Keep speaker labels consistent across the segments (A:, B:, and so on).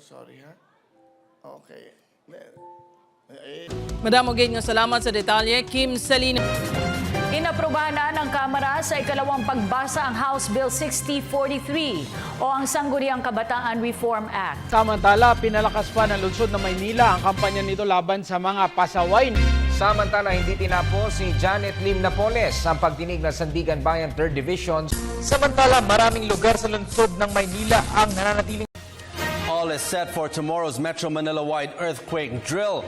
A: sorry ha. Okay.
B: Madam Ogate, nga salamat sa detalye. Kim Salina.
C: Inaprubahan na ng Kamara sa ikalawang pagbasa ang House Bill 6043 o ang Sangguniang Kabataan Reform Act.
D: Samantala, pinalakas pa ng lungsod ng Maynila ang kampanya nito laban sa mga pasaway.
E: Samantala, hindi tinapos si Janet Lim Napoles ang pagdinig ng Sandigan Bayan 3rd Division.
D: Samantala, maraming lugar sa lungsod ng Maynila ang nananatiling.
F: All is set for tomorrow's Metro Manila-wide earthquake drill.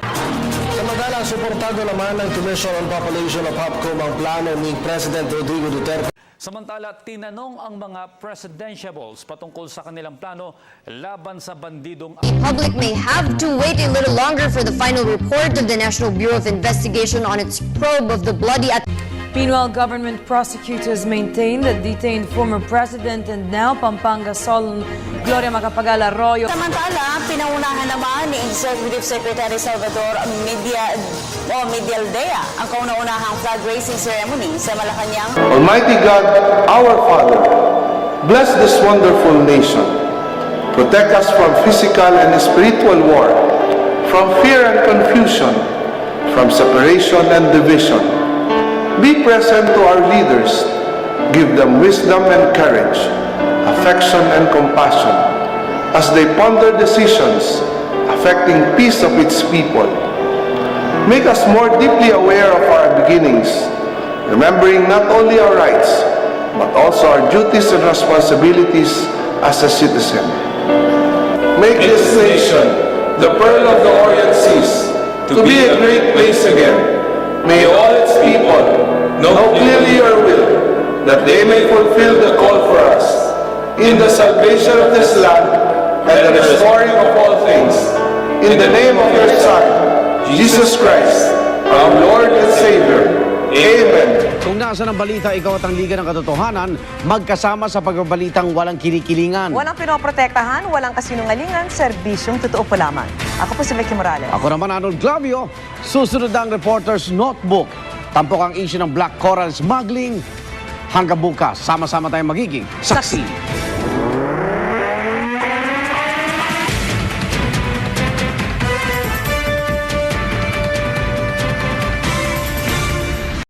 G: Samantalang suportado naman ng Commission on Population of HOPCOM ang plano ni President Rodrigo Duterte.
H: Samantala, tinanong ang mga presidentiables patungkol sa kanilang plano laban sa bandidong...
I: The public may have to wait a little longer for the final report of the National Bureau of Investigation on its probe of the bloody...
J: Meanwhile, government prosecutors maintain that detained former President and now Pampanga Solon Gloria Macapagal Arroyo.
I: Samantala, pinangunahan naman ni Executive Secretary Salvador Medialdea ang kauna-unahang flag raising ceremony sa Malacanang.
G: Almighty God, our Father, bless this wonderful nation. Protect us from physical and spiritual war, from fear and confusion, from separation and division. Be present to our leaders. Give them wisdom and courage, affection and compassion, as they ponder decisions affecting peace of its people. Make us more deeply aware of our beginnings, remembering not only our rights, but also our duties and responsibilities as a citizen. Make this nation, the pearl of the Orient Seas, to be a great place again. May all its people know clearly your will, that they may fulfill the call for us in the salvation of this land and the restoring of all things. In the name of your Son, Jesus Christ, our Lord and Savior. Amen.
K: Kung nasa ng balita, ikaw at ang Liga ng Katotohanan, magkasama sa pagbabalitang walang kinikilingan.
J: Walang pinoprotektahan, walang kasinungalingan, serbisyong totoo po lamang. Ako po si Vicky Morales.
K: Ako naman, Arnold Clavio. Susunod ang Reporter's Notebook. Tampok ang issue ng Black Coral Smuggling. Hanggang bukas, sama-sama tayong magiging saksi.